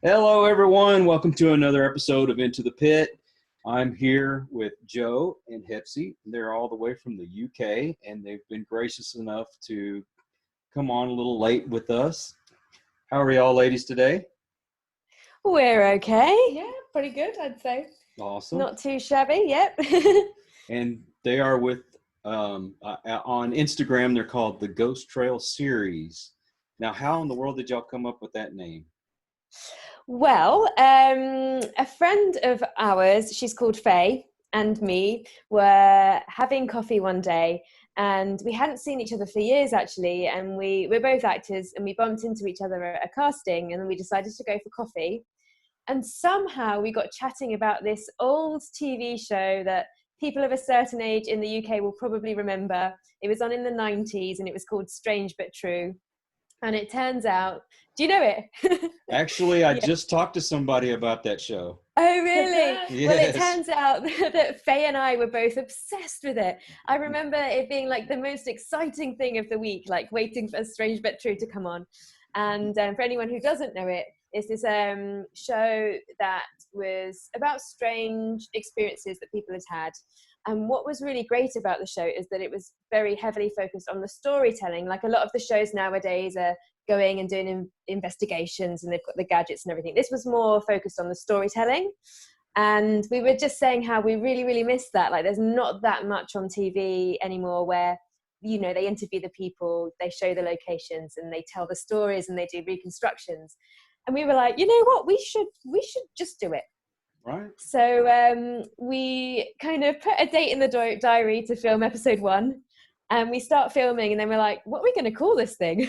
Hello, everyone. Welcome to another episode of Into the Pit. I'm here with Joe and Hephzibah. They're all the way from the UK, and they've been gracious enough to come on a little late with us. How are y'all ladies today? We're okay. Yeah, pretty good, I'd say. Awesome. Not too shabby, yep. And they are with, on Instagram, they're called the Ghost Trail Series. Now, how in the world did y'all come up with that name? Well, a friend of ours, she's called Faye, and me were having coffee one day, and we hadn't seen each other for years actually, and we're both actors, and we bumped into each other at a casting, and then we decided to go for coffee. And somehow we got chatting about this old TV show that people of a certain age in the UK will probably remember. It was on in the 90s, and it was called Strange But True. And it turns out, do you know it? Actually, I just talked to somebody about that show. Oh, really? Yes. Well, it turns out that Faye and I were both obsessed with it. I remember it being like the most exciting thing of the week, like waiting for Strange But True to come on. And for anyone who doesn't know it, it's this show that was about strange experiences that people had had. And what was really great about the show is that it was very heavily focused on the storytelling. Like a lot of the shows nowadays are going and doing investigations and they've got the gadgets and everything. This was more focused on the storytelling. And we were just saying how we really, really miss that. Like there's not that much on TV anymore where, you know, they interview the people, they show the locations and they tell the stories and they do reconstructions. And we were like, you know what, we should just do it. Right. So we kind of put a date in the diary to film episode 1, and we start filming, and then we're like, what are we going to call this thing?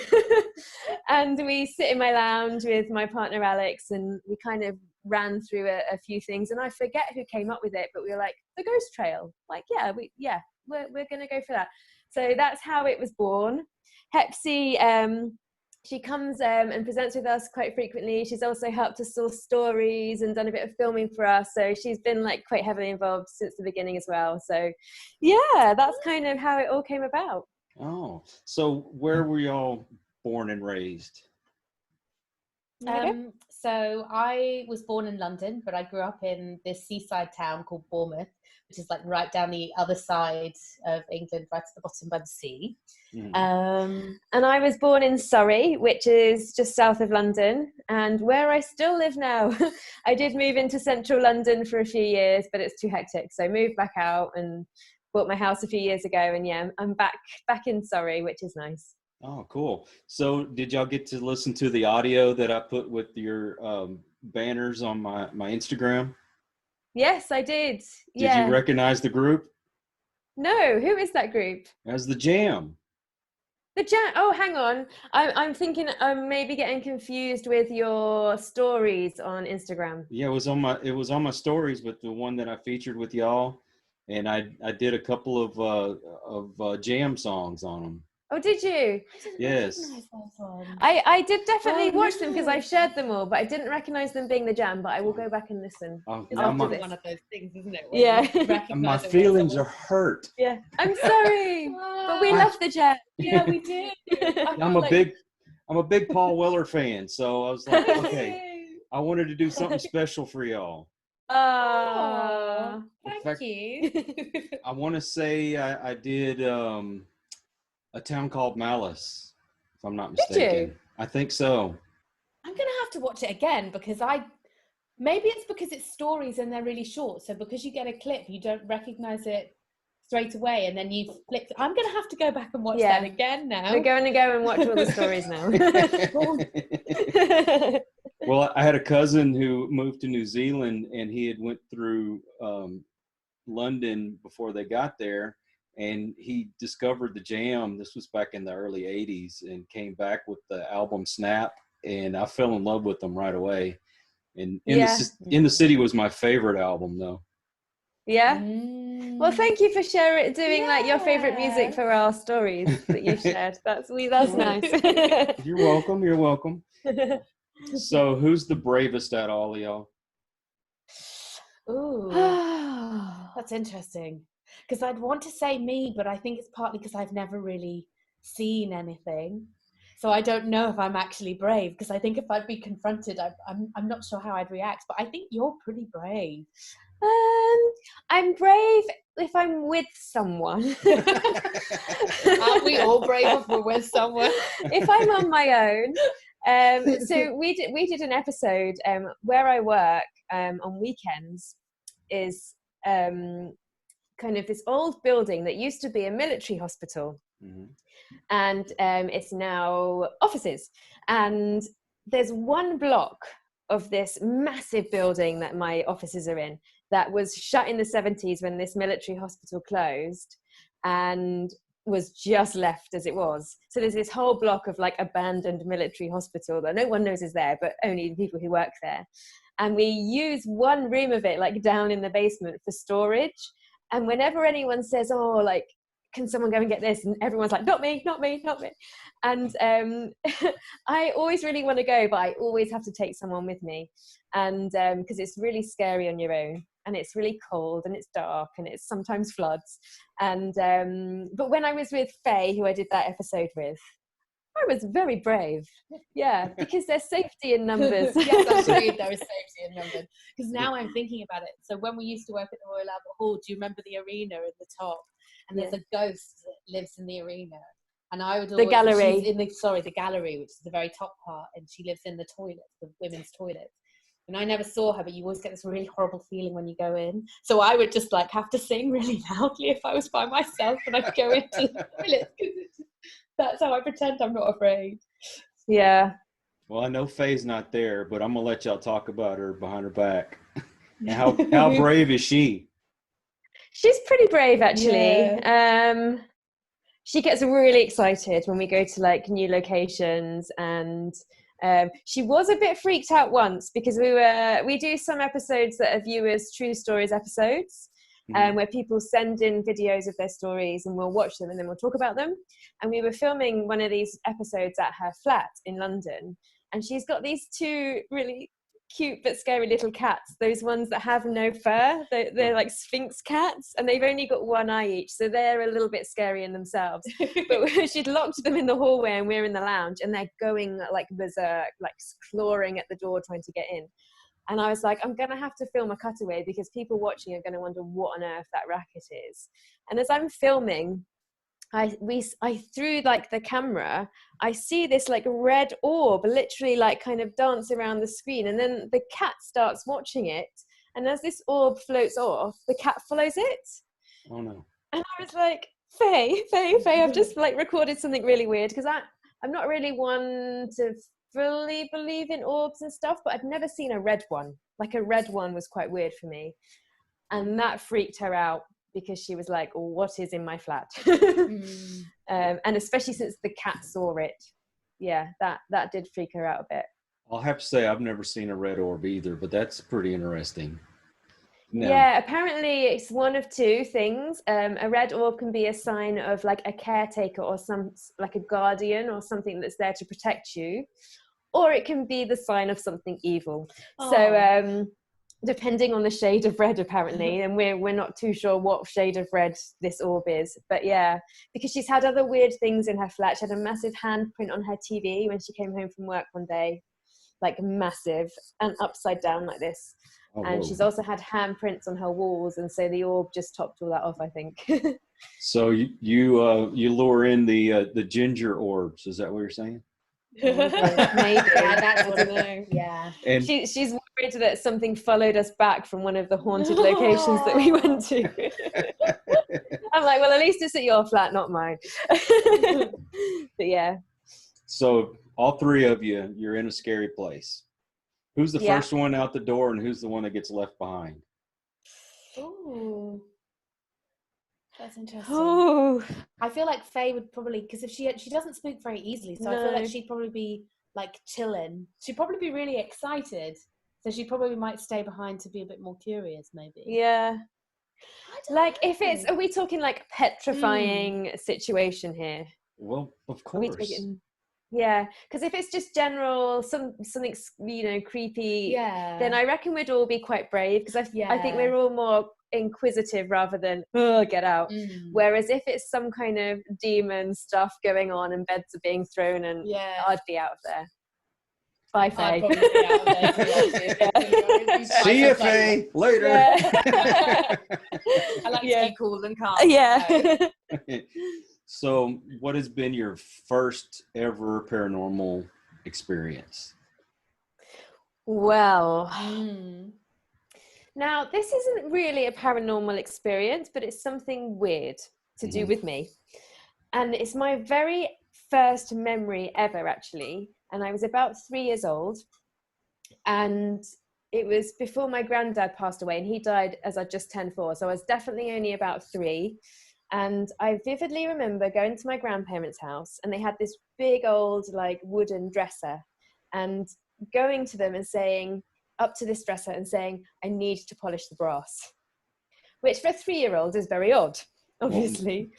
And we sit in my lounge with my partner Alex, and we kind of ran through a few things, and I forget who came up with it, but we were like, the Ghost Trail. Like, we're going to go for that. So that's how it was born. Hephzibah, she comes and presents with us quite frequently. She's also helped us source stories and done a bit of filming for us. So she's been like quite heavily involved since the beginning as well. So yeah, that's kind of how it all came about. Oh, so where were y'all born and raised? So I was born in London, but I grew up in this seaside town called Bournemouth, which is like right down the other side of England, right at the bottom by the sea. And I was born in Surrey, which is just south of London, and where I still live now. I did move into central London for a few years, but it's too hectic. So I moved back out and bought my house a few years ago, and yeah, I'm back in Surrey, which is nice. Oh, cool. So did y'all get to listen to the audio that I put with your banners on my Instagram? Yes, I did. Did you recognize the group? No, who is that group? As the Jam. The Jam. Oh, hang on. I'm thinking I'm maybe getting confused with your stories on Instagram. Yeah, it was on my stories, but the one that I featured with y'all, and I did a couple of Jam songs on them. Oh, did you? Yes. I did definitely watch them because I've shared them all, but I didn't recognize them being the Jam, but I will go back and listen. Oh, It's now one of those things, isn't it? Yeah. my feelings are hurt. Yeah. I'm sorry, but we love the Jam. Yeah, we do. I'm a big Paul Weller fan, so I was like, okay, I wanted to do something special for y'all. Thank you. I want to say I did A Town Called Malice, if I'm not mistaken. Did you? I think so. I'm gonna have to watch it again because maybe it's because it's stories and they're really short. So because you get a clip, you don't recognize it straight away, and then you flick. I'm gonna have to go back and watch that again now. We're going to go and watch all the stories now. Well, I had a cousin who moved to New Zealand, and he had went through London before they got there, and he discovered the Jam. This was back in the early 80s, and came back with the album Snap, and I fell in love with them right away. And In the City was my favorite album, though. Yeah. Well, thank you for doing like your favorite music for our stories that you've shared. That's nice. You're welcome. You're welcome. So who's the bravest at all of y'all? Ooh, that's interesting. Because I'd want to say me, but I think it's partly because I've never really seen anything. So I don't know if I'm actually brave, because I think if I'd be confronted, I'm not sure how I'd react. But I think you're pretty brave. I'm brave if I'm with someone. Aren't we all brave if we're with someone? If I'm on my own. So we did an episode where I work on weekends is kind of this old building that used to be a military hospital. Mm-hmm. And it's now offices. And there's one block of this massive building that my offices are in that was shut in the 70s when this military hospital closed and was just left as it was. So there's this whole block of like abandoned military hospital that no one knows is there, but only the people who work there. And we use one room of it like down in the basement for storage. And whenever anyone says, oh, like, can someone go and get this? And everyone's like, not me, not me, not me. And I always really want to go, but I always have to take someone with me. And because it's really scary on your own, and it's really cold, and it's dark, and it's sometimes floods. And but when I was with Faye, who I did that episode with, I was very brave. Yeah, because there's safety in numbers. Yes, I agreed, there is safety in numbers. Because now I'm thinking about it. So when we used to work at the Royal Albert Hall, do you remember the arena at the top? And there's a ghost that lives in the arena. And I would always... The gallery. The gallery, which is the very top part. And she lives in the toilet, the women's toilet. And I never saw her, but you always get this really horrible feeling when you go in. So I would just like have to sing really loudly if I was by myself and I'd go into the toilet. That's how I pretend I'm not afraid. Yeah. Well, I know Faye's not there, but I'm going to let y'all talk about her behind her back. How brave is she? She's pretty brave, actually. Yeah. She gets really excited when we go to like new locations, and she was a bit freaked out once because we do some episodes that are viewers' true stories episodes, where people send in videos of their stories and we'll watch them and then we'll talk about them. And we were filming one of these episodes at her flat in London, and she's got these two really cute but scary little cats, those ones that have no fur. They're like Sphinx cats, and they've only got one eye each, so they're a little bit scary in themselves. But she'd locked them in the hallway and we're in the lounge, and they're going like berserk, like clawing at the door trying to get in. And I was like, I'm gonna have to film a cutaway because people watching are gonna wonder what on earth that racket is. And as I'm filming, I through like the camera, I see this like red orb literally like kind of dance around the screen, and then the cat starts watching it, and as this orb floats off, the cat follows it. Oh no. And I was like, Faye, I've just like recorded something really weird, because I'm not really one to fully believe in orbs and stuff, but I've never seen a red one. Like a red one was quite weird for me, and that freaked her out, because she was like, oh, what is in my flat? And especially since the cat saw it. Yeah, that did freak her out a bit. I'll have to say I've never seen a red orb either, but that's pretty interesting. No. Yeah, apparently it's one of two things. A red orb can be a sign of like a caretaker or some like a guardian or something that's there to protect you, or it can be the sign of something evil. Oh. So depending on the shade of red, apparently, and we're not too sure what shade of red this orb is, but yeah, because she's had other weird things in her flat. She had a massive handprint on her TV when she came home from work one day, like massive and upside down like this. Oh, and she's also had handprints on her walls, and so the orb just topped all that off, I think. So you lure in the ginger orbs, is that what you're saying? Maybe. Yeah, that's what I know. Yeah. And she's worried that something followed us back from one of the haunted locations that we went to. I'm like, well, at least it's at your flat, not mine. But yeah. So all three of you're in a scary place. Who's the first one out the door, and who's the one that gets left behind? Ooh. That's interesting. Oh, I feel like Faye would probably, because if she doesn't speak very easily, so I feel like she'd probably be like chilling. She'd probably be really excited, so she probably might stay behind to be a bit more curious, maybe. Yeah. Like if it's, are we talking like petrifying situation here? Well, of course. Yeah, because if it's just general something creepy, then I reckon we'd all be quite brave, because I think we're all more inquisitive rather than, oh, get out. Mm. Whereas if it's some kind of demon stuff going on and beds are being thrown, and I'd be out of there. Bye, Faye. I'd probably be out of there too, actually. See you, Faye. Later. Yeah. I like to be cool and calm. Yeah. So what has been your first ever paranormal experience? Well, now this isn't really a paranormal experience, but it's something weird to do with me. And it's my very first memory ever, actually. And I was about 3 years old. And it was before my granddad passed away, and he died as I just turned 4. So I was definitely only about 3. And I vividly remember going to my grandparents' house, and they had this big old like wooden dresser, and going to them and saying, up to this dresser and saying, I need to polish the brass, which for a 3-year-old is very odd, obviously.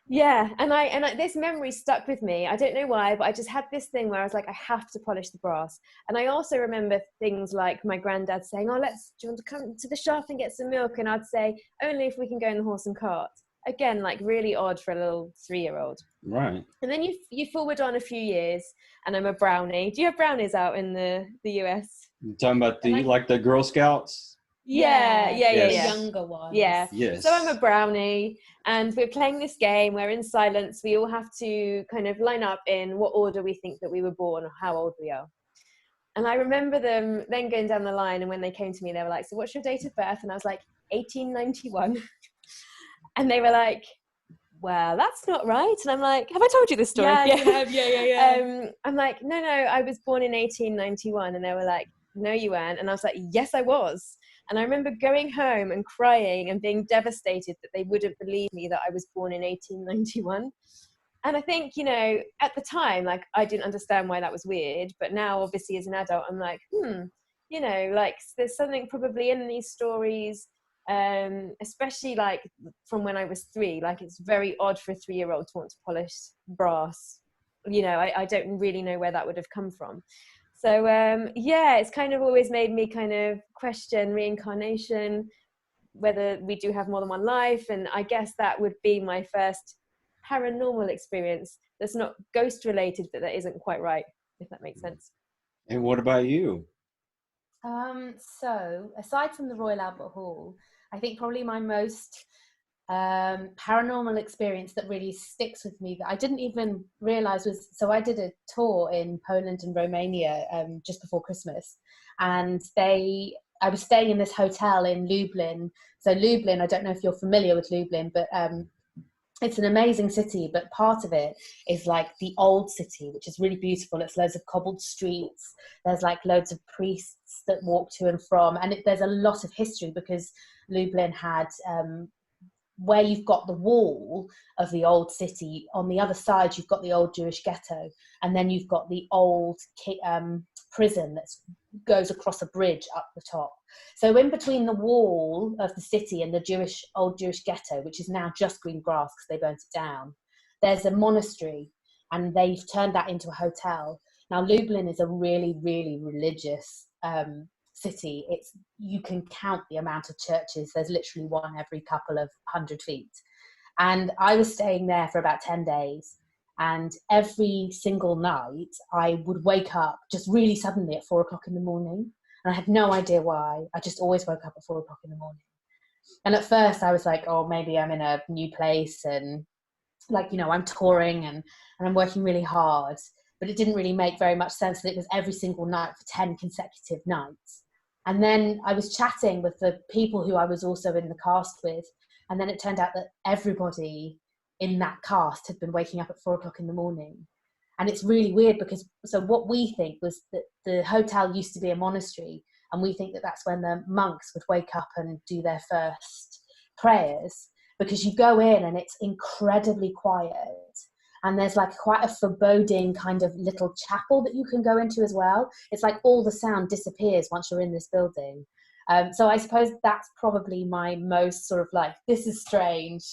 Yeah, and I this memory stuck with me. I don't know why, but I just had this thing where I was like, I have to polish the brass. And I also remember things like my granddad saying, do you want to come to the shop and get some milk? And I'd say, only if we can go in the horse and cart. Again, like really odd for a little 3-year-old. Right. And then you forward on a few years, and I'm a brownie. Do you have brownies out in the US? You're talking about the Girl Scouts? Yeah. The younger ones. Yeah. Yes. So I'm a brownie, and we're playing this game where in silence we all have to kind of line up in what order we think that we were born or how old we are. And I remember them then going down the line, and when they came to me, they were like, so what's your date of birth? And I was like, 1891. And they were like, well, that's not right. And I'm like, have I told you this story? Yeah. I'm like, no, I was born in 1891. And they were like, no, you weren't. And I was like, yes, I was. And I remember going home and crying and being devastated that they wouldn't believe me that I was born in 1891. And I think, at the time, like, I didn't understand why that was weird. But now, obviously, as an adult, I'm like, like, there's something probably in these stories, especially like from when I was 3. Like, it's very odd for a 3-year-old to want to polish brass. I don't really know where that would have come from. So, it's kind of always made me kind of question reincarnation, whether we do have more than one life. And I guess that would be my first paranormal experience that's not ghost related, but that isn't quite right, if that makes sense. And what about you? So aside from the Royal Albert Hall, I think probably my most paranormal experience that really sticks with me that I didn't even realize was, so I did a tour in Poland and Romania just before Christmas, and I was staying in this hotel in Lublin. So Lublin, I don't know if you're familiar with Lublin, but it's an amazing city, but part of it is like the old city, which is really beautiful. It's loads of cobbled streets. There's like loads of priests that walk to and from, and there's a lot of history because Lublin had where you've got the wall of the old city, on the other side you've got the old Jewish ghetto, and then you've got the old prison that goes across a bridge up the top. So in between the wall of the city and the old Jewish ghetto, which is now just green grass because they burnt it down, there's a monastery, and they've turned that into a hotel. Now Lublin is a really, really religious city. You can count the amount of churches. There's literally one every couple of 100 feet. And I was staying there for about 10 days. And every single night I would wake up just really suddenly at 4 o'clock in the morning. And I had no idea why. I just always woke up at 4 o'clock in the morning. And at first I was like, oh, maybe I'm in a new place and I'm touring and I'm working really hard. But it didn't really make very much sense that it was every single night for 10 consecutive nights. And then I was chatting with the people who I was also in the cast with. And then it turned out that everybody in that cast had been waking up at 4 o'clock in the morning. And it's really weird because, so what we think was that the hotel used to be a monastery. And we think that that's when the monks would wake up and do their first prayers, because you go in and it's incredibly quiet. And there's like quite a foreboding kind of little chapel that you can go into as well. It's like all the sound disappears once you're in this building. So I suppose that's probably my most sort of like, this is strange,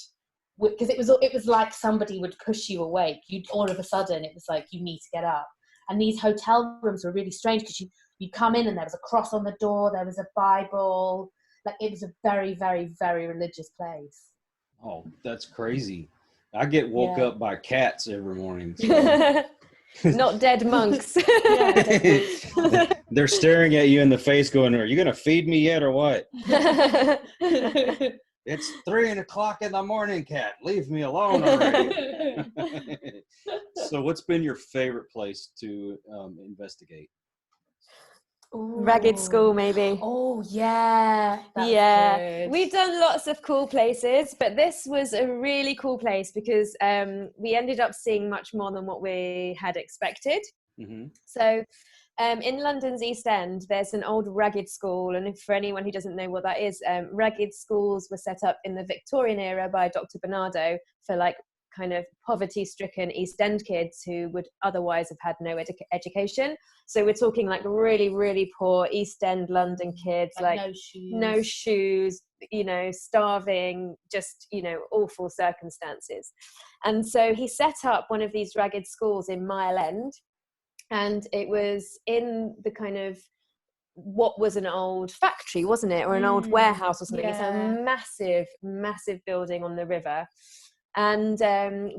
because it was like somebody would push you awake. All of a sudden it was like, you need to get up. And these hotel rooms were really strange because you come in and there was a cross on the door, there was a Bible, Like, it was a very, very, very religious place. Oh, that's crazy. I get woke Yeah. up by cats every morning. So. Not dead monks. Yeah, They're staring at you in the face going, are you going to feed me yet or what? It's 3:00 in the morning, cat. Leave me alone already. So what's been your favorite place to investigate? Ragged School, maybe. Oh, yeah. Yeah, we've done lots of cool places, but this was a really cool place because we ended up seeing much more than what we had expected. Mm-hmm. So in London's East End, there's an old ragged school, and for anyone who doesn't know what that is, ragged schools were set up in the Victorian era by Dr. Barnardo for like kind of poverty-stricken East End kids who would otherwise have had no education. So we're talking like really, really poor East End London kids, like no shoes, you know, starving, just, you know, awful circumstances. And so he set up one of these ragged schools in Mile End, and it was in the kind of what was an old factory, wasn't it, or an old warehouse or something. It's a massive, massive building on the river. And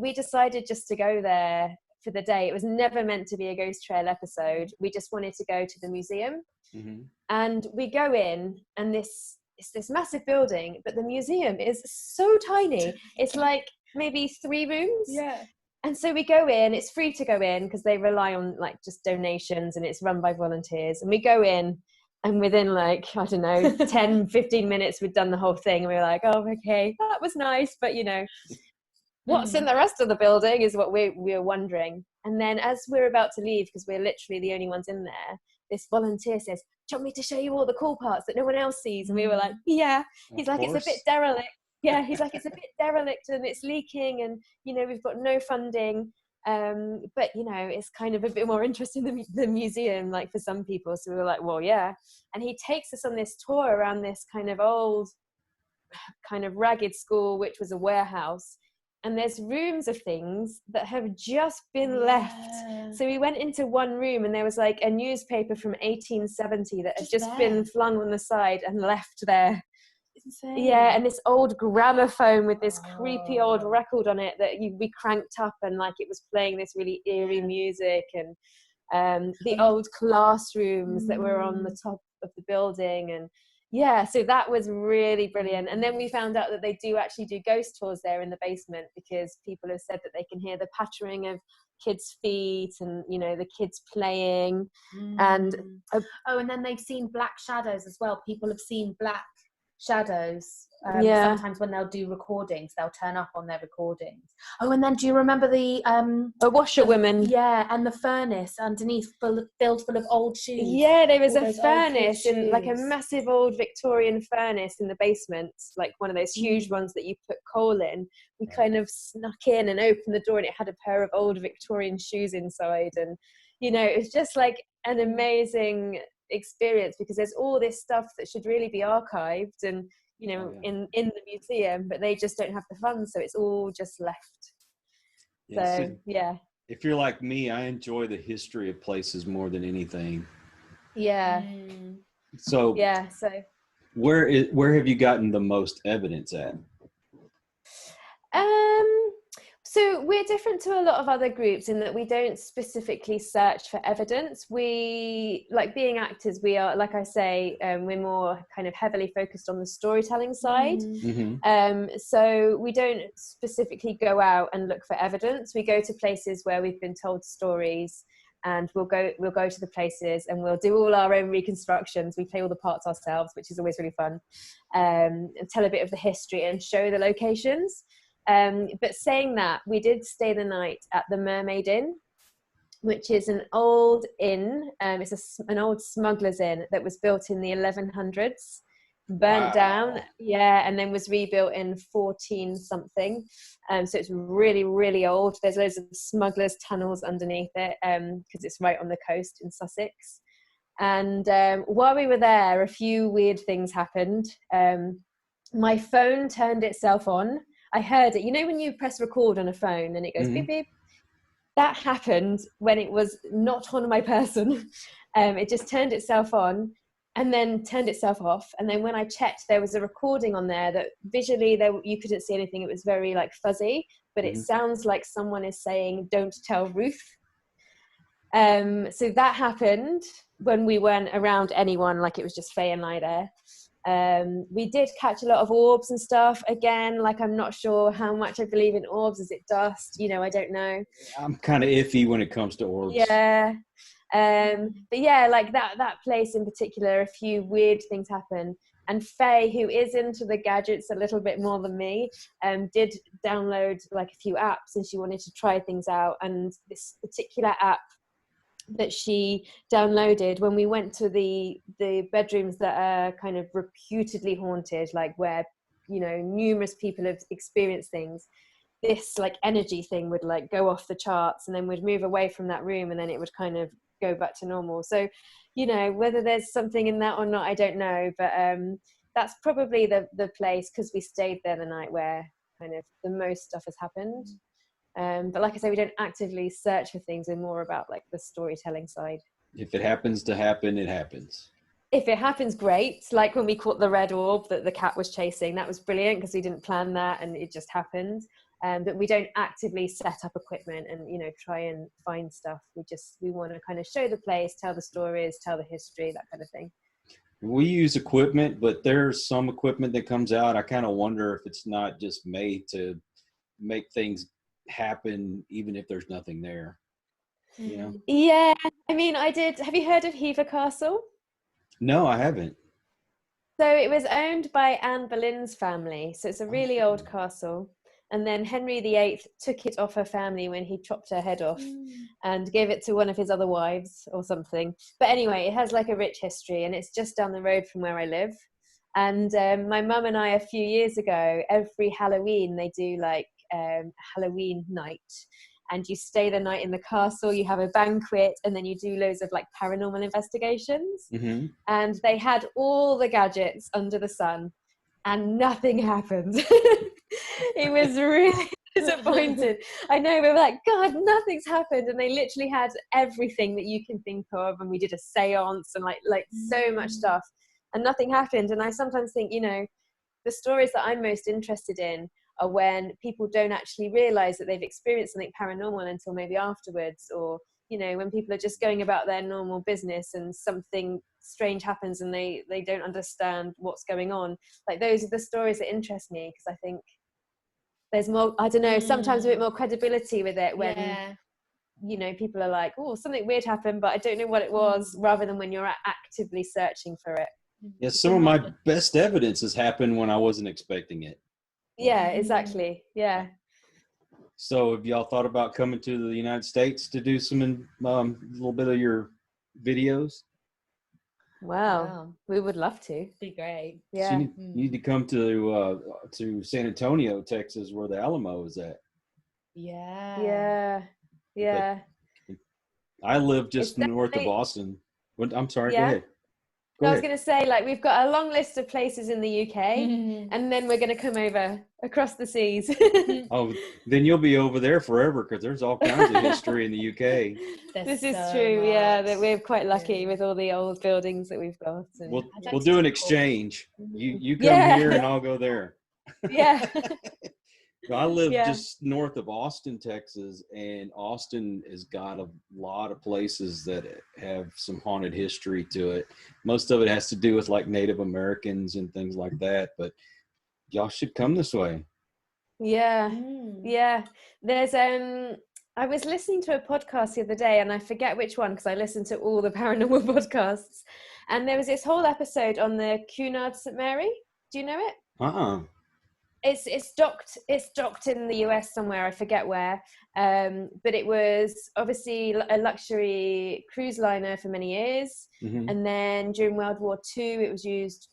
we decided just to go there for the day. It was never meant to be a Ghost Trail episode. We just wanted to go to the museum. Mm-hmm. And we go in, and it's this massive building, but the museum is so tiny. It's like maybe 3 rooms. Yeah. And so we go in, it's free to go in because they rely on like just donations, and it's run by volunteers. And we go in, and within like, I don't know, 10, 15 minutes, we'd done the whole thing. And we were like, oh, okay, that was nice. But, you know, what's in the rest of the building is what we were wondering. And then as we're about to leave, because we're literally the only ones in there, this volunteer says, do you want me to show you all the cool parts that no one else sees? And we were like, yeah. He's like, it's a bit derelict. Yeah, he's like, it's a bit derelict and it's leaking, and, you know, we've got no funding. But, you know, it's kind of a bit more interesting than the museum, like for some people. So we were like, well, yeah. And he takes us on this tour around this kind of old, kind of ragged school, which was a warehouse. And there's rooms of things that have just been left. So we went into one room, and there was like a newspaper from 1870 that had just been flung on the side and left there. Insane. Yeah, and this old gramophone with this creepy old record on it that we cranked up, and like it was playing this really eerie music, and the old classrooms that were on the top of the building. And yeah, so that was really brilliant. And then we found out that they do actually do ghost tours there in the basement, because people have said that they can hear the pattering of kids' feet, and, you know, the kids playing. And and then they've seen black shadows as well. People have seen black shadows. Sometimes when they'll do recordings, they'll turn up on their recordings. Oh, and then do you remember the washerwomen? Yeah, and the furnace underneath filled full of old shoes. Yeah, there was a furnace, in like a massive old Victorian furnace in the basement, like one of those huge ones that you put coal in. We kind of snuck in and opened the door, and it had a pair of old Victorian shoes inside. And, you know, it was just like an amazing experience, because there's all this stuff that should really be archived and, you know, in the museum, but they just don't have the funds, so it's all just left. So if you're like me, I enjoy the history of places more than anything. So where have you gotten the most evidence at? So we're different to a lot of other groups in that we don't specifically search for evidence. We, like being actors, we are, like I say, we're more kind of heavily focused on the storytelling side. So we don't specifically go out and look for evidence. We go to places where we've been told stories, and we'll go to the places and we'll do all our own reconstructions. We play all the parts ourselves, which is always really fun. And tell a bit of the history and show the locations. But saying that, we did stay the night at the Mermaid Inn, which is an old inn. It's an old smuggler's inn that was built in the 1100s, burnt down, and then was rebuilt in 14 something. So it's really, really old. There's loads of smugglers' tunnels underneath it, because it's right on the coast in Sussex. And while we were there, a few weird things happened. My phone turned itself on. I heard it. You know when you press record on a phone and it goes beep, beep? That happened when it was not on my person. It just turned itself on. and then turned itself off. And then when I checked, there was a recording on there that visually you couldn't see anything. It was very like fuzzy, but it sounds like someone is saying, "Don't tell Ruth." So that happened when we weren't around anyone, like it was just Faye and I there. We did catch a lot of orbs and stuff. Again, like I'm not sure how much I believe in orbs. Is it dust? You know, I don't know. I'm kind of iffy when it comes to orbs. Yeah. But yeah, like that place in particular, a few weird things happened. And Faye, who is into the gadgets a little bit more than me, did download like a few apps, and she wanted to try things out. And this particular app that she downloaded, when we went to the bedrooms that are kind of reputedly haunted, like where, you know, numerous people have experienced things, this like energy thing would like go off the charts, and then we'd move away from that room, and then it would kind of go back to normal. So, you know, whether there's something in that or not, I don't know, but that's probably the place, because we stayed there the night where kind of the most stuff has happened. But like I say, we don't actively search for things. We're more about like the storytelling side. If it happens to happen, it happens. If it happens, great. Like when we caught the red orb that the cat was chasing, that was brilliant because we didn't plan that and it just happened. But we don't actively set up equipment and, you know, try and find stuff. We want to kind of show the place, tell the stories, tell the history, that kind of thing. We use equipment, but there's some equipment that comes out. I kind of wonder if it's not just made to make things happen, even if there's nothing there. You know? Yeah. I mean, have you heard of Hever Castle? No, I haven't. So it was owned by Anne Boleyn's family. So it's a really old castle. And then Henry VIII took it off her family when he chopped her head off and gave it to one of his other wives or something. But anyway, it has like a rich history, and it's just down the road from where I live. And my mum and I, a few years ago, every Halloween, they do like Halloween night. And you stay the night in the castle, you have a banquet, and then you do loads of like paranormal investigations. Mm-hmm. And they had all the gadgets under the sun, and nothing happened. It was really disappointed. I know, we were like, God, nothing's happened. And they literally had everything that you can think of. And we did a seance and like so much stuff, and nothing happened. And I sometimes think, you know, the stories that I'm most interested in are when people don't actually realize that they've experienced something paranormal until maybe afterwards, or, you know, when people are just going about their normal business and something strange happens and they don't understand what's going on. Like, those are the stories that interest me, because I think there's more, I don't know, sometimes a bit more credibility with it when, you know, people are like, oh, something weird happened, but I don't know what it was, rather than when you're actively searching for it. Yeah, some of my best evidence has happened when I wasn't expecting it. Yeah, exactly. Yeah. So have y'all thought about coming to the United States to do some little bit of your videos? Wow. We would love to. Be great. Yeah. So you need to come to San Antonio, Texas, where the Alamo is at. Yeah. I live just north of Austin. I'm sorry, go ahead. I was going to say, like, we've got a long list of places in the UK, and then we're going to come over across the seas. Oh, then you'll be over there forever, because there's all kinds of history in the UK. This is true, yeah, that we're quite lucky with all the old buildings that we've got. And we'll do an exchange. You come here and I'll go there. Yeah. I live just north of Austin, Texas, and Austin has got a lot of places that have some haunted history to it. Most of it has to do with like Native Americans and things like that, but y'all should come this way. Yeah. There's I was listening to a podcast the other day, and I forget which one, because I listen to all the paranormal podcasts, and there was this whole episode on the Cunard St. Mary. Do you know it? It's docked in the US somewhere, I forget where, but it was obviously a luxury cruise liner for many years, and then during World War II it was used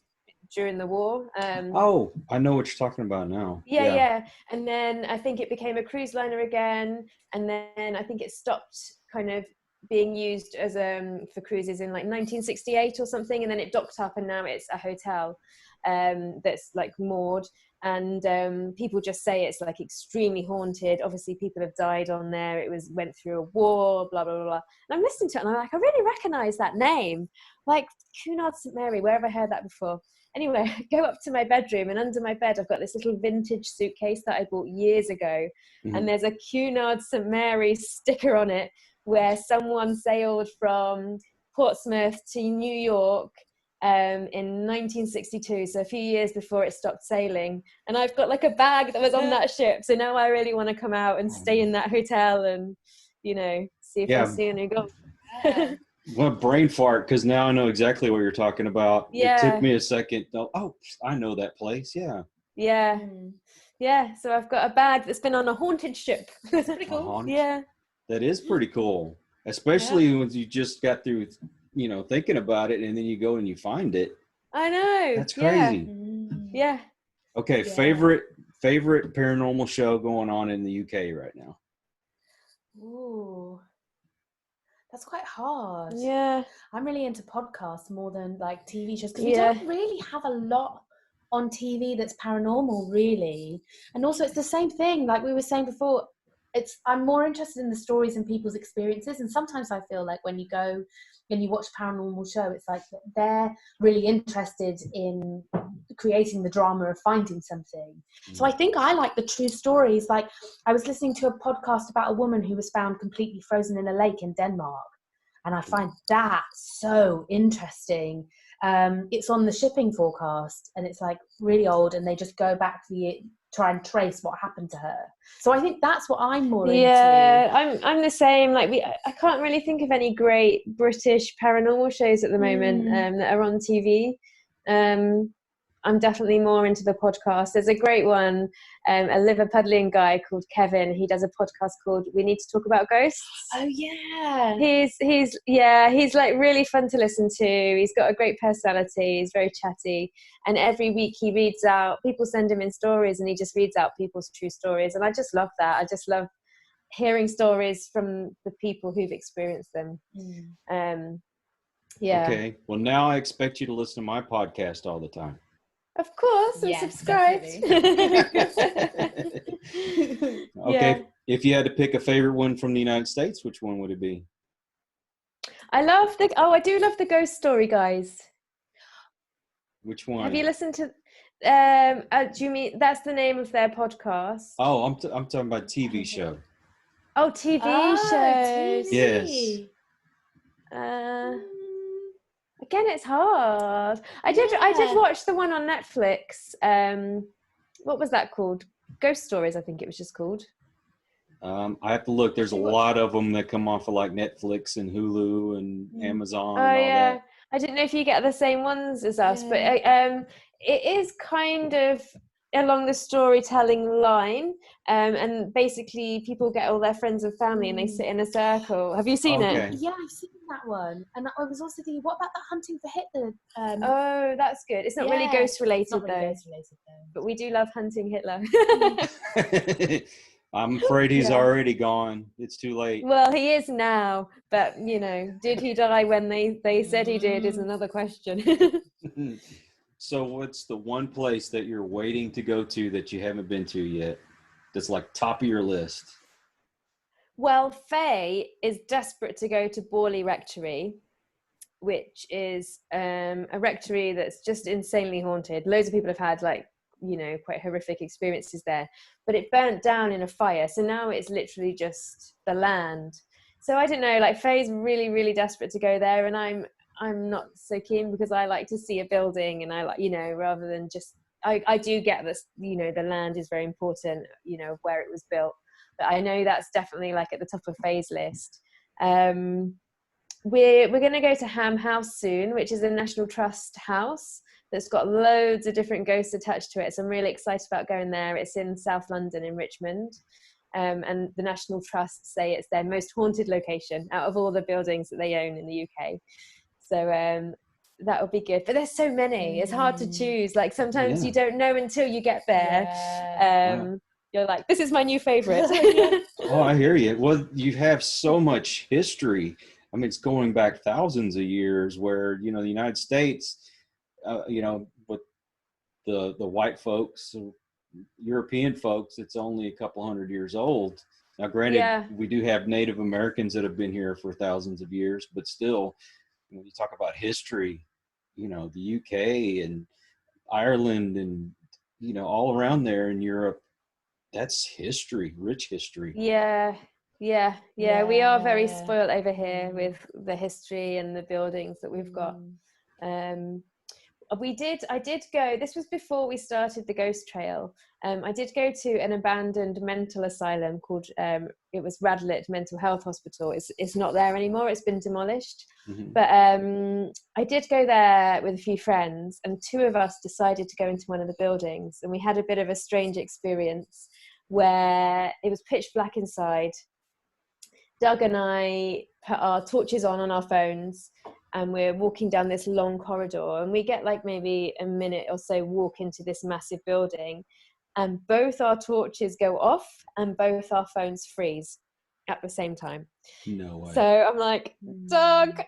during the war. Oh, I know what you're talking about now. Yeah. And then I think it became a cruise liner again, and then I think it stopped kind of being used as for cruises in like 1968 or something, and then it docked up, and now it's a hotel that's like moored. and people just say it's like extremely haunted. Obviously people have died on there, went through a war, blah blah blah, blah. And I'm listening to it and I'm like, I really recognize that name, like Cunard St Mary, where have I heard that before? Anyway, I go up to my bedroom, and under my bed I've got this little vintage suitcase that I bought years ago, and there's a Cunard St Mary sticker on it where someone sailed from Portsmouth to New York in 1962, so a few years before it stopped sailing. And I've got like a bag that was on that ship, so now I really want to come out and stay in that hotel and, you know, see if I see any gold. What brain fart, because now I know exactly what you're talking about. It took me a second. Oh, I know that place. Yeah. So I've got a bag that's been on a haunted ship. That's pretty cool. Yeah, that is pretty cool, especially when you just got through, you know, thinking about it, and then you go and you find it. I know. That's crazy. Yeah. Okay, favorite paranormal show going on in the UK right now? Ooh, that's quite hard. Yeah. I'm really into podcasts more than like TV shows, because we don't really have a lot on TV that's paranormal, really. And also it's the same thing, like we were saying before, I'm more interested in the stories and people's experiences. And sometimes I feel like when you go and you watch a paranormal show, it's like they're really interested in creating the drama of finding something. So I think I like the true stories. Like I was listening to a podcast about a woman who was found completely frozen in a lake in Denmark, and I find that so interesting. It's on the shipping forecast, and it's like really old, and they just go back try and trace what happened to her. So I think that's what I'm more into. Yeah, I'm the same. Like I can't really think of any great British paranormal shows at the moment that are on TV. I'm definitely more into the podcast. There's a great one, a Liverpudlian guy called Kevin. He does a podcast called We Need to Talk About Ghosts. Oh yeah. He's like really fun to listen to. He's got a great personality. He's very chatty. And every week he reads out, people send him in stories, and he just reads out people's true stories. And I just love that. I just love hearing stories from the people who've experienced them. Okay. Well, now I expect you to listen to my podcast all the time. Of course, I'm subscribed. Okay, if you had to pick a favorite one from the United States, which one would it be? I do love the ghost story guys. Which one? Have you listened to? Do you mean that's the name of their podcast? Oh, I'm talking about TV show. Oh, TV shows. Yes. Again, it's hard. I did watch the one on Netflix. What was that called? Ghost Stories, I think it was just called. I have to look. There's a lot of them that come off of like Netflix and Hulu and Amazon. And all that. I didn't know if you get the same ones as us, but it is kind of along the storytelling line, and basically people get all their friends and family and they sit in a circle. Have you seen it? Yeah, I've seen that one. And I was also thinking, what about the Hunting for Hitler? Oh, that's good. It's not really ghost related though. But we do love hunting Hitler. I'm afraid he's already gone. It's too late. Well, he is now, but you know, did he die when they said he did is another question. So what's the one place that you're waiting to go to that you haven't been to yet? That's like top of your list. Well, Faye is desperate to go to Borley Rectory, which is a rectory that's just insanely haunted. Loads of people have had like, you know, quite horrific experiences there, but it burnt down in a fire. So now it's literally just the land. So I don't know, like Faye's really, really desperate to go there. And I'm not so keen because I like to see a building, and I like, you know, rather than just, I do get this, you know, the land is very important, you know, where it was built. But I know that's definitely like at the top of Faye's list. We're going to go to Ham House soon, which is a National Trust house that's got loads of different ghosts attached to it. So I'm really excited about going there. It's in South London in Richmond. And the National Trust say it's their most haunted location out of all the buildings that they own in the UK. So that would be good. But there's so many. It's hard to choose. Like sometimes you don't know until you get there. You're like, this is my new favorite. Oh, I hear you. Well, you have so much history. I mean, it's going back thousands of years where, you know, the United States, you know, with the white folks, European folks, it's only a couple hundred years old. Now, granted, we do have Native Americans that have been here for thousands of years, but still, when you talk about history, you know, the UK and Ireland and, you know, all around there in Europe, that's history, rich history. Yeah. We are very spoiled over here with the history and the buildings that we've got. I did go, this was before we started the ghost trail. I did go to an abandoned mental asylum called, it was Radlett Mental Health Hospital. It's not there anymore, it's been demolished. But I did go there with a few friends, and two of us decided to go into one of the buildings, and we had a bit of a strange experience where it was pitch black inside. Doug and I put our torches on our phones, and we're walking down this long corridor, and we get like maybe a minute or so walk into this massive building, and both our torches go off and both our phones freeze at the same time. No way. So I'm like, Doug,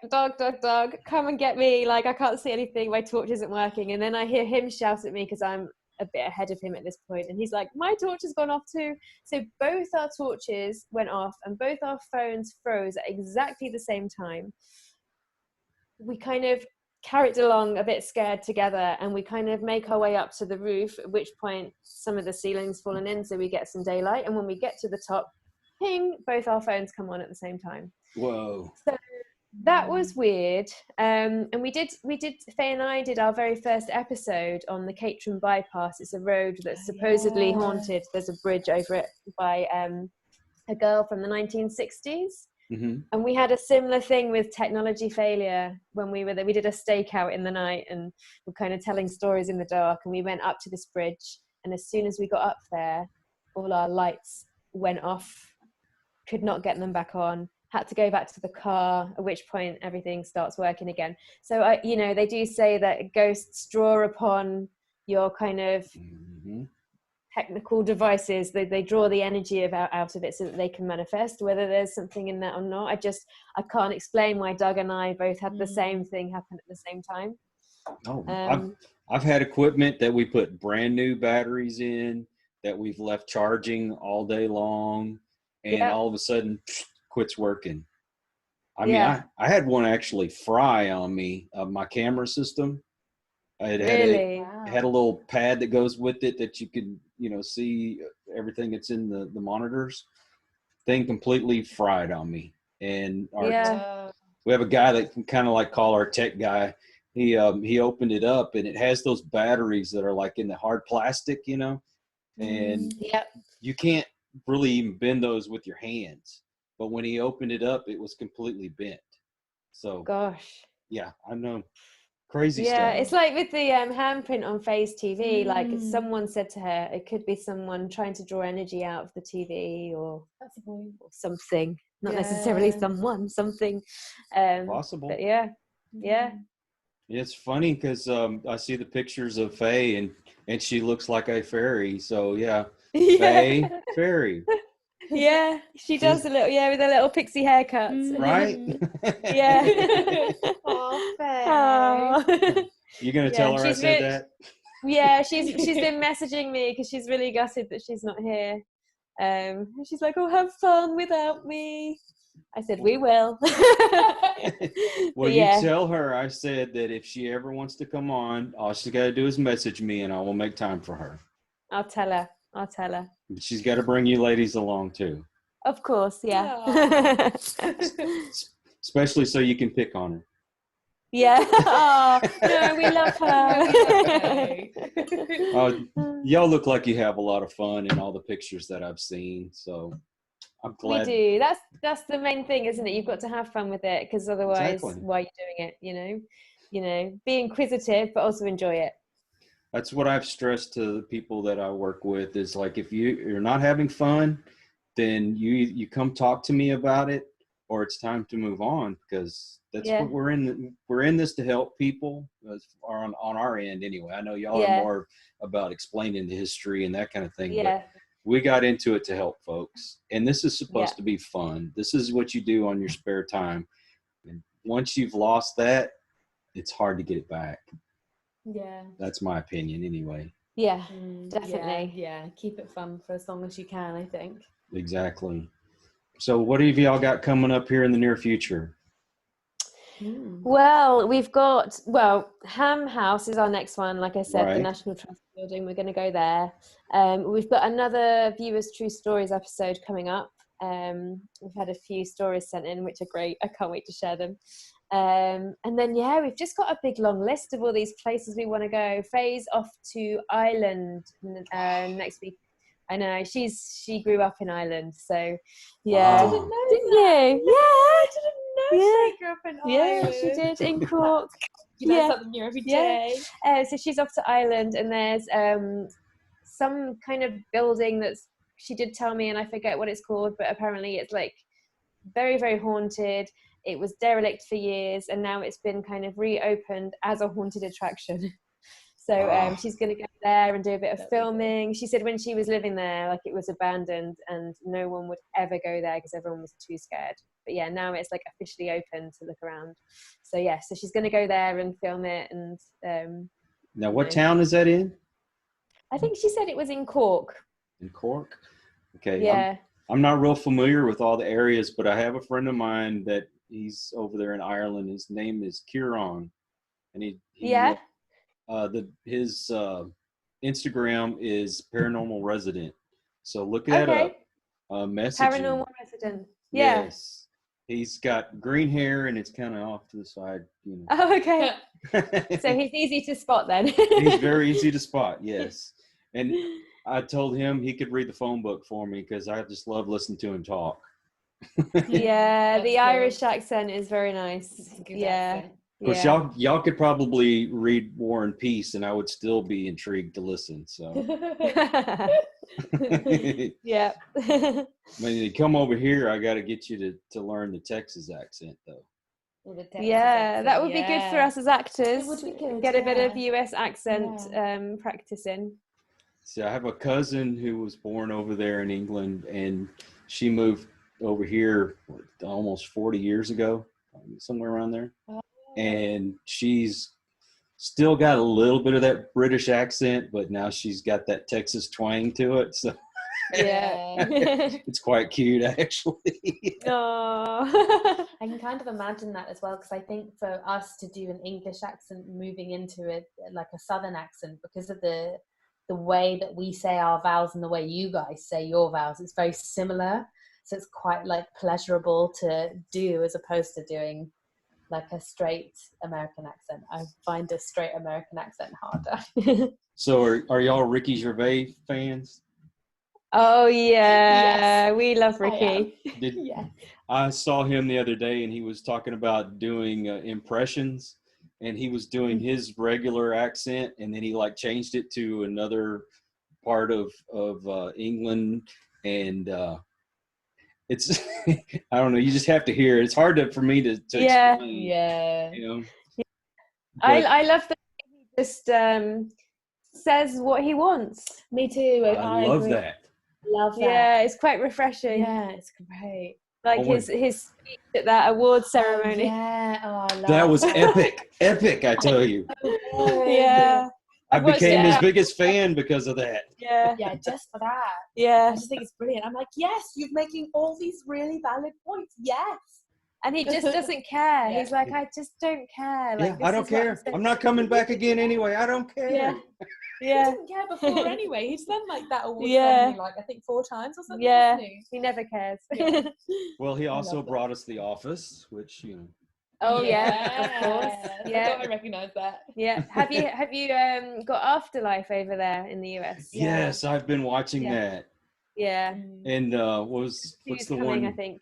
come and get me. Like, I can't see anything. My torch isn't working. And then I hear him shout at me because I'm a bit ahead of him at this point, and he's like, my torch has gone off too. So both our torches went off and both our phones froze at exactly the same time. We kind of carried along a bit scared together, and we kind of make our way up to the roof, at which point some of the ceiling's fallen in, so we get some daylight. And when we get to the top, ping, both our phones come on at the same time. Whoa. So that was weird. And we did, Faye and I did our very first episode on the Caterham bypass. It's a road that's supposedly haunted. There's a bridge over it by a girl from the 1960s. And we had a similar thing with technology failure when we were there. We did a stakeout in the night, and we're kind of telling stories in the dark, and we went up to this bridge, and as soon as we got up there, all our lights went off, could not get them back on, had to go back to the car, at which point everything starts working again. So you know, they do say that ghosts draw upon your kind of technical devices. They draw the energy out of it so that they can manifest, whether there's something in that or not. I can't explain why Doug and I both had the same thing happen at the same time. I've had equipment that we put brand new batteries in that we've left charging all day long, and all of a sudden quits working. I mean, I had one actually fry on me, my camera system. It had a little pad that goes with it that you can, you know, see everything that's in the monitors. Thing completely fried on me. And we have a guy that can kind of like call our tech guy. He opened it up, and it has those batteries that are like in the hard plastic, you know, and you can't really even bend those with your hands. But when he opened it up, it was completely bent. So gosh, yeah, I know. Crazy stuff. Yeah, it's like with the handprint on Faye's TV. Like someone said to her, it could be someone trying to draw energy out of the TV, or something. Not necessarily something. Possible. But yeah. It's funny because I see the pictures of Faye, and she looks like a fairy. So Faye, fairy. Yeah, she does a little, with her little pixie haircuts. Right? Yeah. Faye. You gonna tell her I said that? Yeah, she's been messaging me because she's really gutted that she's not here. She's like, "Oh, have fun without me." I said, "We will." Well, you tell her I said that if she ever wants to come on, all she's got to do is message me, and I will make time for her. I'll tell her. But she's got to bring you ladies along too. Of course, yeah. Especially so you can pick on her. Yeah. Oh, no, we love her. Y'all look like you have a lot of fun in all the pictures that I've seen. So I'm glad. We do. That's the main thing, isn't it? You've got to have fun with it, because otherwise, why are you doing it? You know, be inquisitive, but also enjoy it. That's what I've stressed to the people that I work with, is like, if you're not having fun, then you come talk to me about it, or it's time to move on, because that's what we're in. We're in this to help people on our end anyway. I know y'all are more about explaining the history and that kind of thing, but we got into it to help folks. And this is supposed to be fun. This is what you do on your spare time. And once you've lost that, it's hard to get it back. Yeah. That's my opinion anyway. Yeah, definitely. Yeah, keep it fun for as long as you can, I think. Exactly. So what have y'all got coming up here in the near future? Well, we've got, Ham House is our next one. Like I said, the Right. National Trust building, we're going to go there. We've got another Viewers True Stories episode coming up. We've had a few stories sent in, which are great. I can't wait to share them. And then, we've just got a big long list of all these places we want to go. Faye's off to Ireland next week. I know, she grew up in Ireland, so yeah. Wow. Didn't know Didn't that. you? Yeah. I didn't know Yeah. she grew up in Yeah, Ireland. she did, in Cork. You learn Yeah. something new every Yeah. day. So she's off to Ireland, and there's some kind of building that's, she did tell me, and I forget what it's called, but apparently it's like very, very haunted. It was derelict for years, and now it's been kind of reopened as a haunted attraction. So she's going to go there and do a bit of filming. She said when she was living there, like, it was abandoned and no one would ever go there because everyone was too scared. But yeah, now it's like officially open to look around. So yeah, so she's going to go there and film it. And Now, what town is that in? I think she said it was in Cork. In Cork? Okay. Yeah. I'm not real familiar with all the areas, but I have a friend of mine that he's over there in Ireland. His name is Kieran, and his Instagram is Paranormal Resident. So look that up. Message him. Paranormal Resident. Yeah. Yes. He's got green hair and it's kind of off to the side. Oh, okay. So he's easy to spot then. He's very easy to spot. Yes. And I told him he could read the phone book for me because I just love listening to him talk. Yeah, the Irish accent is very nice. Yeah. Of course, y'all could probably read War and Peace, and I would still be intrigued to listen. So, yeah. When you come over here, I got to get you to learn the Texas accent, though. That would be good for us as actors. It would be good, get a bit of US accent practicing. See, I have a cousin who was born over there in England, and she moved over here almost 40 years ago, somewhere around there. And she's still got a little bit of that British accent, but now she's got that Texas twang to it. So yeah, it's quite cute, actually. Oh. I can kind of imagine that as well, because I think for us to do an English accent moving into it like a Southern accent, because of the way that we say our vowels and the way you guys say your vowels, it's very similar. So it's quite like pleasurable to do as opposed to doing like a straight American accent. I find a straight American accent harder. So are y'all Ricky Gervais fans? Oh yeah, yes. We love Ricky. I saw him the other day, and he was talking about doing impressions, and he was doing his regular accent, and then he like changed it to another part of England, and it's I don't know. You just have to hear it. It's hard for me to explain. Yeah. You know. I love that he just says what he wants. Me too. I love agree. that. Love that. Yeah, it's quite refreshing. Yeah, it's great. Like his speech at that award ceremony. Yeah. Oh, I love that was epic. Epic, I tell you. Yeah. I became his biggest fan because of that. Yeah. Yeah, just for that. Yeah. I just think it's brilliant. I'm like, yes, you're making all these really valid points. Yes. And he just doesn't care. He's like, I just don't care. Like, I don't care. I'm not coming back again anyway. I don't care. Yeah. He didn't care before anyway. He's done like that award ceremony like I think 4 times or something. Yeah. He never cares. Yeah. Well, he also brought us The Office, which Oh yeah, of course. Yeah, I recognise that. Yeah. Have you got Afterlife over there in the US? Yes, I've been watching that. Yeah. And what's the one? I think.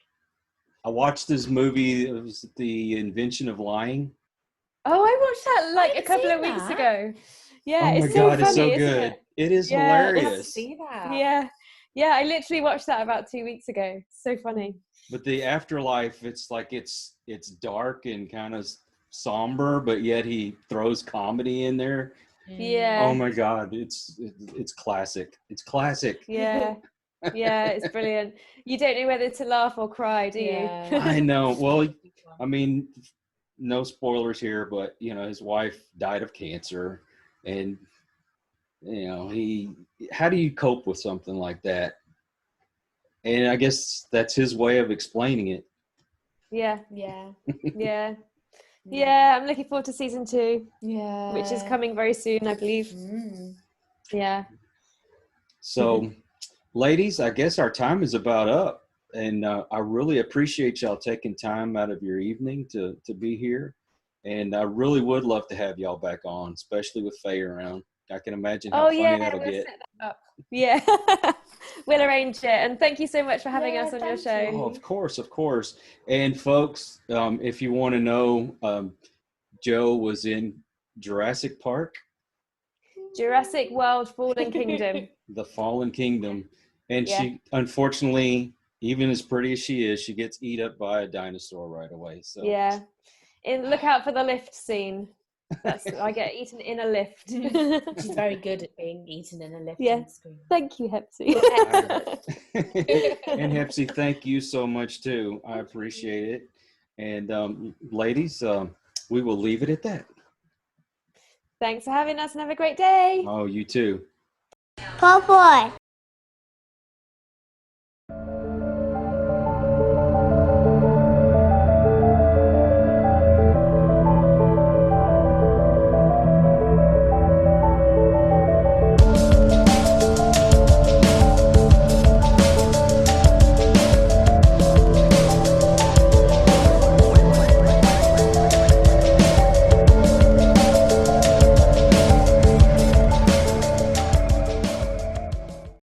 I watched this movie. It was The Invention of Lying. Oh, I watched that like a couple of weeks ago. Yeah, oh my God, it's so good. It is hilarious. See that. Yeah. Yeah, I literally watched that about 2 weeks ago. So funny. But the afterlife, it's like it's dark and kind of somber, but yet he throws comedy in there. Yeah. Oh my God, it's classic. It's classic. Yeah. Yeah, it's brilliant. You don't know whether to laugh or cry, do you? I know. Well, I mean, no spoilers here, but his wife died of cancer, and you know, how do you cope with something like that? And I guess that's his way of explaining it. Yeah. Yeah. Yeah. Yeah. I'm looking forward to season 2, Yeah. which is coming very soon, I believe. Yeah. So, ladies, I guess our time is about up. And I really appreciate y'all taking time out of your evening to be here. And I really would love to have y'all back on, especially with Faye around. I can imagine how funny that'll we'll get. set that up. Yeah. We'll arrange it. And thank you so much for having us on your show. Oh, of course, of course. And folks, if you want to know, Joe was in Jurassic Park, Jurassic World Fallen Kingdom. The Fallen Kingdom. And Yeah. she, unfortunately, even as pretty as she is, she gets eat up by a dinosaur right away. So Yeah. Look out for the lift scene. I get eaten in a lift. She's very good at being eaten in a lift Yeah. on screen. Thank you, Hepsi. And Hepsi, thank you so much too. I appreciate it. And ladies, we will leave it at that. Thanks for having us and have a great day. Oh, you too. Po boy.